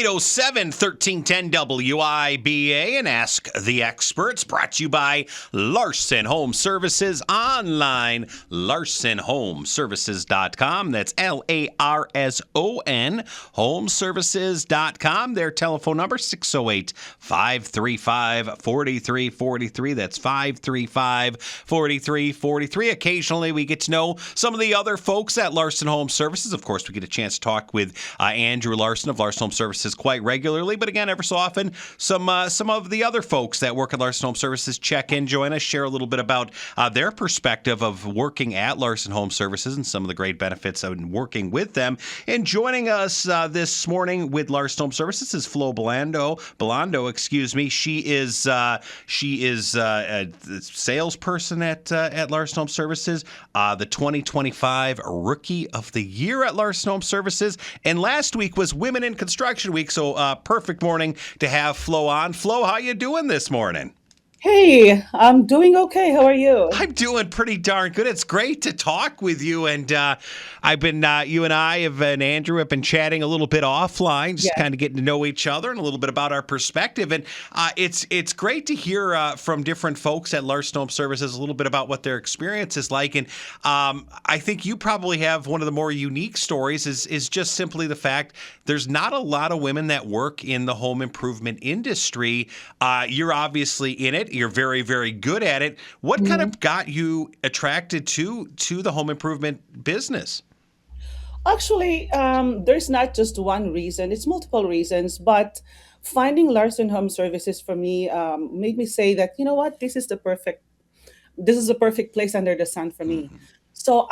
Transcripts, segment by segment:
807-1310 WIBA and Ask the Experts, brought to you by Larson Home Services online, larsonhomeservices.com. That's LARSON, homeservices.com. Their telephone number, 608-535-4343. That's 535-4343. Occasionally, we get to know some of the other folks at Larson Home Services. Of course, we get a chance to talk with Andrew Larson of Larson Home Services quite regularly, but again, ever so often, some of the other folks that work at Larson Home Services check in, join us, share a little bit about their perspective of working at Larson Home Services and some of the great benefits of working with them. And joining us this morning with Larson Home Services is Flo Belando, excuse me. She is a salesperson at Larson Home Services, the 2025 Rookie of the Year at Larson Home Services, and last week was Women in Construction Week, so perfect morning to have Flo on. Flo, how you doing this morning? Hey, I'm doing okay. How are you? I'm doing pretty darn good. It's great to talk with you, and I've been, you and I and Andrew have been chatting a little bit offline, just Yeah. kind of getting to know each other and a little bit about our perspective. And it's great to hear from different folks at Larson Home Services a little bit about what their experience is like. And I think you probably have one of the more unique stories is just simply the fact there's not a lot of women that work in the home improvement industry. You're obviously in it. You're very, very good at it. What kind Mhm. of got you attracted to the home improvement business? Actually, there's not just one reason, it's multiple reasons, but finding Larson Home Services for me made me say that, you know what, this is the perfect place under the sun for me. Mhm. So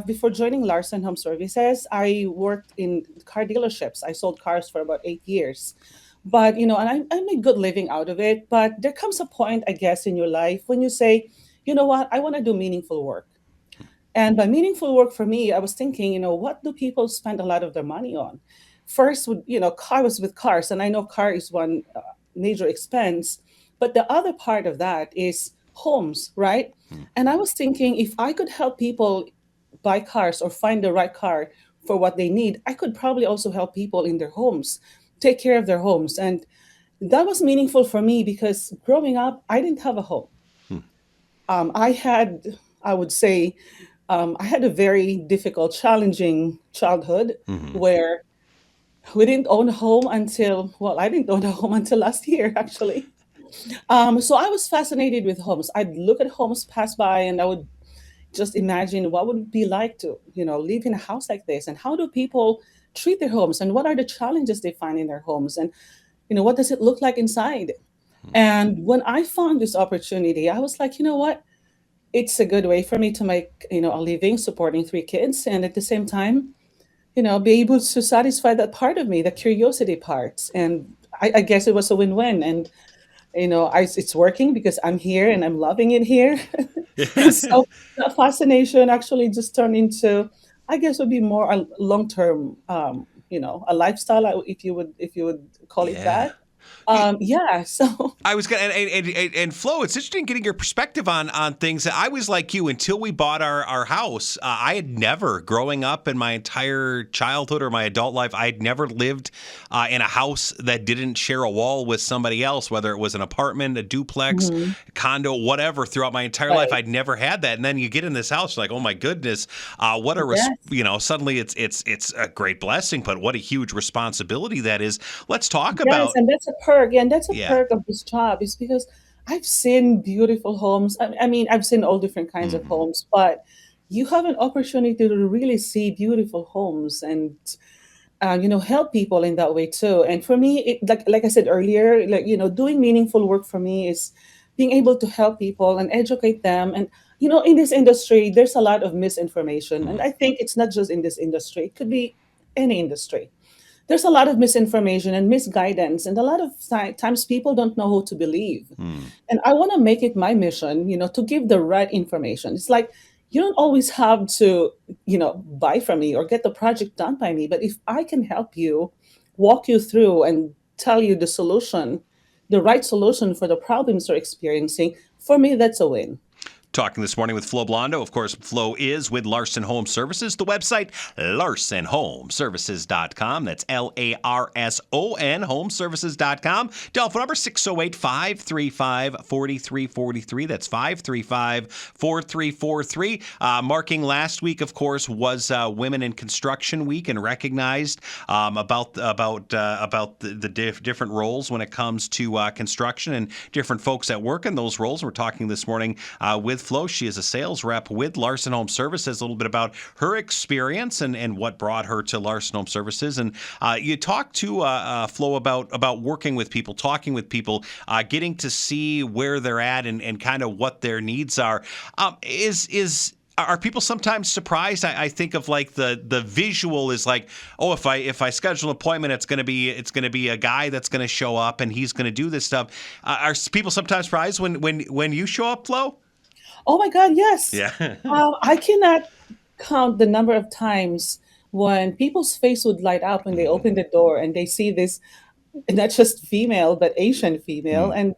before joining Larson Home Services, I worked in car dealerships. I sold cars for about 8 years. But, and I made good living out of it. But there comes a point, I guess, in your life when you say, you know what, I want to do meaningful work. And by meaningful work for me, I was thinking, what do people spend a lot of their money on? First, car was with cars, and I know car is one major expense, but the other part of that is homes, right? And I was thinking if I could help people buy cars or find the right car for what they need, I could probably also help people in their homes, take care of their homes. And that was meaningful for me because growing up, I didn't have a home. Mhm. I had, I would say, I had a very difficult, challenging childhood Mhm. where we didn't own a home until, well, I didn't own a home until last year, actually. So I was fascinated with homes. I'd look at homes pass by and I would just imagine what would it be like to, live in a house like this, and how do people treat their homes, and what are the challenges they find in their homes, and, what does it look like inside? And when I found this opportunity, I was like, you know what? It's a good way for me to make a living supporting three kids, and at the same time be able to satisfy that part of me, the curiosity part. And I guess it was a win-win. And it's working because I'm here and I'm loving it here. And so that fascination actually just turned into, I guess, would be more a long-term, a lifestyle, if you would call it Yeah. that. Yeah, so I was gonna and Flo, it's interesting getting your perspective on things. I was like you until we bought our house. I had never, growing up in my entire childhood or my adult life, I had never lived in a house that didn't share a wall with somebody else, whether it was an apartment, a duplex, mhm, condo, whatever. Throughout my entire life, right. I'd never had that. And then you get in this house, you're like, oh my goodness, what a Yes. suddenly it's a great blessing, but what a huge responsibility that is. Let's talk Yes, about and that's a perk. And that's a yeah. perk of this job is because I've seen beautiful homes. I mean, I've seen all different kinds of Hmm. homes, but you have an opportunity to really see beautiful homes and help people in that way too. And for me, like I said earlier, like doing meaningful work for me is being able to help people and educate them. And in this industry, there's a lot of misinformation, and I think it's not just in this industry; it could be any industry. There's a lot of misinformation and misguidance, and a lot of times people don't know who to believe. Hmm. And I want to make it my mission, to give the right information. It's like you don't always have to, buy from me or get the project done by me, but if I can help you, walk you through and tell you the solution, the right solution for the problems you're experiencing, for me that's a win. Talking this morning with Flo Blondo. Of course, Flo is with Larson Home Services. The website, larsonhomeservices.com. That's LARSON, homeservices.com. Telephone number 608-535-4343. That's 535-4343. Marking last week, of course, was Women in Construction Week, and recognized about the different roles when it comes to construction and different folks that work in those roles. We're talking this morning with Flo. She is a sales rep with Larson Home Services. A little bit about her experience and what brought her to Larson Home Services. And you talked to Flo about working with people, talking with people, getting to see where they're at and kind of what their needs are. Are people sometimes surprised? I think of like the visual is like, oh, if I schedule an appointment, it's gonna be a guy that's gonna show up and he's gonna do this stuff. Are people sometimes surprised when you show up, Flo? Oh my God, yes. Yeah. I cannot count the number of times when people's face would light up when they open the door and they see this, not just female but Asian female, Mm. and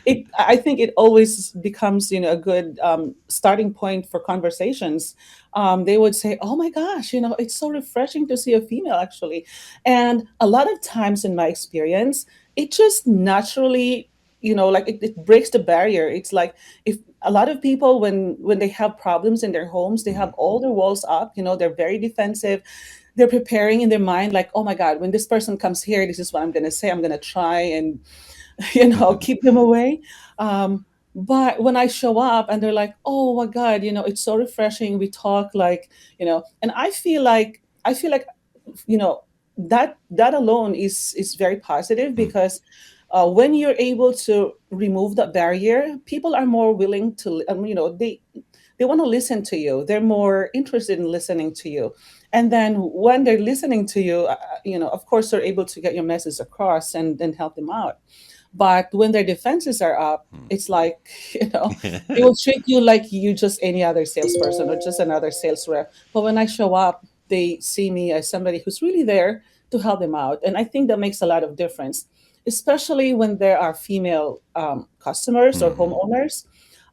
it. I think it always becomes a good starting point for conversations. They would say, "Oh my gosh, it's so refreshing to see a female actually," and a lot of times in my experience, it just naturally, like it breaks the barrier. It's like if a lot of people when they have problems in their homes, they have all their walls up. They're very defensive, they're preparing in their mind like, oh my God, when this person comes here, this is what I'm going to say. I'm going to try and keep them away. But when I show up and they're like, oh my God, it's so refreshing, we talk like, and I feel like you know that alone is very positive, Mm. because when you're able to remove that barrier, people are more willing to, they want to listen to you. They're more interested in listening to you. And then when they're listening to you, of course, they're able to get your message across and then help them out. But when their defenses are up, it's like, they will treat you like you just any other salesperson or just another sales rep. But when I show up, they see me as somebody who's really there to help them out. And I think that makes a lot of difference, especially when there are female customers or Mhm. homeowners.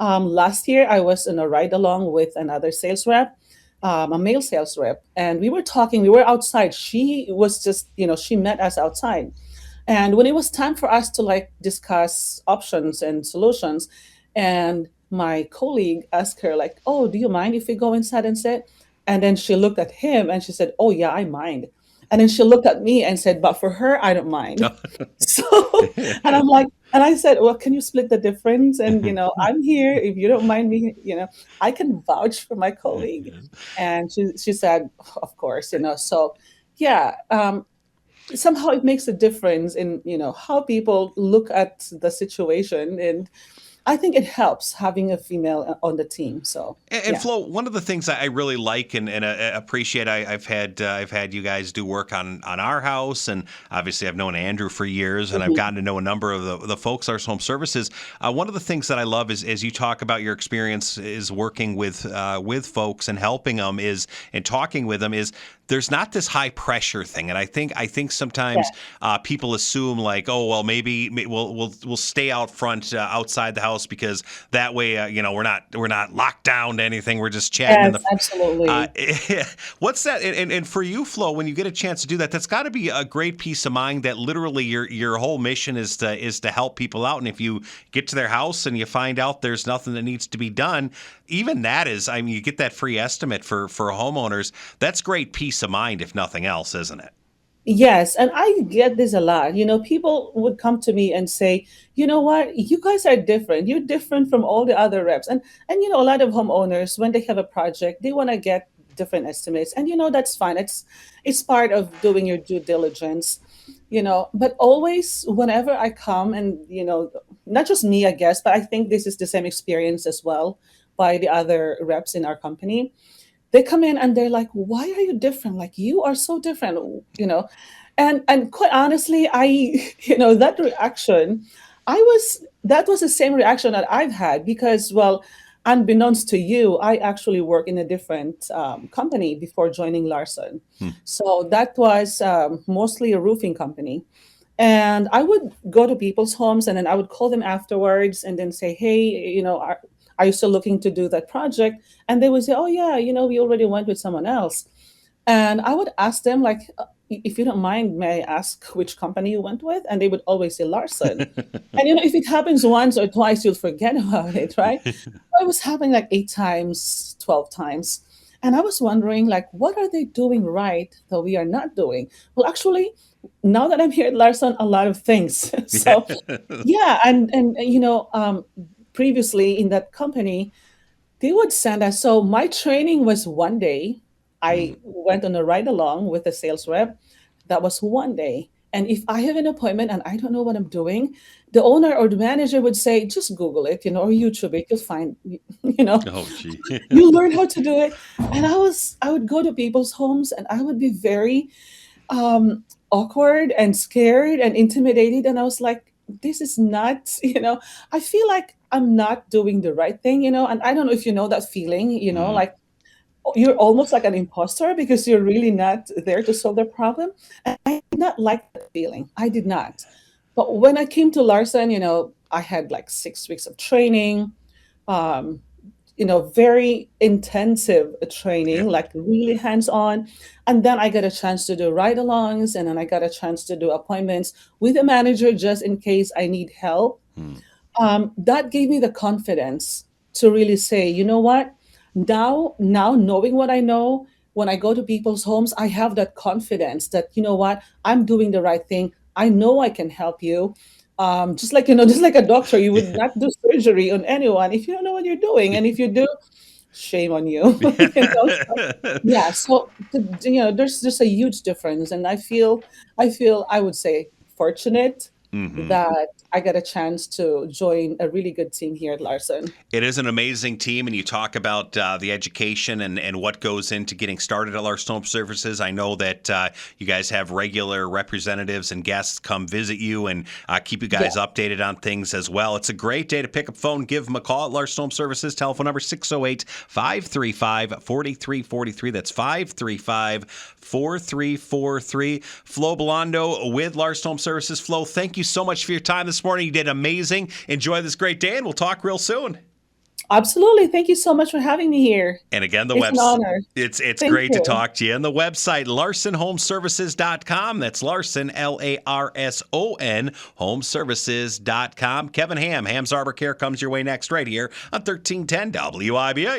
Last year, I was in a ride along with another sales rep, a male sales rep, and we were talking. We were outside. She was just, she met us outside. And when it was time for us to like discuss options and solutions, and my colleague asked her, like, "Oh, do you mind if we go inside and sit?" And then she looked at him and she said, "Oh, yeah, I mind." And then she looked at me and said, "But for her, I don't mind." So, and I'm like, and I said, "Well, can you split the difference? And, I'm here. If you don't mind me, I can vouch for my colleague." And she said, "Of course, So, yeah, somehow it makes a difference in, how people look at the situation. And I think it helps having a female on the team. So, And yeah. Flo, one of the things I really like and appreciate, I've had you guys do work on our house, and obviously I've known Andrew for years, and I've Mhm. gotten to know a number of the folks at our home services. One of the things that I love is as you talk about your experience is working with folks and helping them and talking with them is. There's not this high pressure thing, and I think Yeah. sometimes people assume like, oh well, maybe we'll stay out front outside the house because that way we're not locked down to anything. We're just chatting in Yes, the. Uh, absolutely. what's that? And for you, Flo, when you get a chance to do that, that's got to be a great peace of mind. That literally your whole mission is to help people out. And if you get to their house and you find out there's nothing that needs to be done, even that is, I mean, you get that free estimate for homeowners. That's great peace of mind, if nothing else, isn't it? Yes, and I get this a lot. People would come to me and say, "You know what? You guys are different. You're different from all the other reps." And a lot of homeowners, when they have a project, they want to get different estimates. And that's fine. It's part of doing your due diligence. But always whenever I come, and not just me, I guess, but I think this is the same experience as well by the other reps in our company. They come in and they're like, "Why are you different? Like, you are so different," and quite honestly, I that reaction, that was the same reaction that I've had, because, well, unbeknownst to you, I actually work in a different company before joining Larson. Hmm. So that was mostly a roofing company. And I would go to people's homes and then I would call them afterwards and then say, "Hey, are you still looking to do that project? And they would say, oh yeah, we already went with someone else. And I would ask them, like, if you don't mind, may I ask which company you went with? And they would always say Larson. And if it happens once or twice, you'll forget about it, right? It was happening like 8 times, 12 times. And I was wondering, like, what are they doing right that we are not doing? Well, actually, now that I'm here at Larson, a lot of things. So, yeah, and previously in that company, they would send us. So my training was one day. I Mm. went on a ride along with a sales rep. That was one day. And if I have an appointment and I don't know what I'm doing, the owner or the manager would say, just Google it, or YouTube it, you'll find, you know, Oh, gee. you learn how to do it. And I would go to people's homes and I would be very awkward and scared and intimidated. And I was like, this is not, I feel like I'm not doing the right thing, and I don't know if you know that feeling, Mhm. like you're almost like an imposter because you're really not there to solve the problem. And I did not like that feeling. I did not. But when I came to Larson, I had like 6 weeks of training. Um, very intensive Yeah. training, like really hands on. And then I got a chance to do ride alongs, and then I got a chance to do appointments with a manager just in case I need help. Mm. That gave me the confidence to really say, you know what? Now knowing what I know, when I go to people's homes, I have that confidence that, you know what, I'm doing the right thing. I know I can help you. Just like, just like a doctor, you would not do surgery on anyone if you don't know what you're doing. And if you do, shame on you. So, yeah. So, there's just a huge difference. And I feel, I would say, fortunate Mhm. that I got a chance to join a really good team here at Larson. It is an amazing team, and you talk about the education and what goes into getting started at Larson Home Services. I know that you guys have regular representatives and guests come visit you and keep you Yeah. guys updated on things as well. It's a great day to pick up the phone, give them a call at Larson Home Services. Telephone number 608-535-4343. That's 535-4343. Flo Belondo with Larson Home Services. Flo, thank you so much for your time this morning. You did amazing. Enjoy this great day, and we'll talk real soon. Absolutely. Thank you so much for having me here. And again, It's an honor. it's Thank great to you. talk to you. And the website, larsonhomeservices.com. That's Larson, Larson, homeservices.com. Kevin Ham, Ham's Arbor Care comes your way next right here on 1310 WIBA.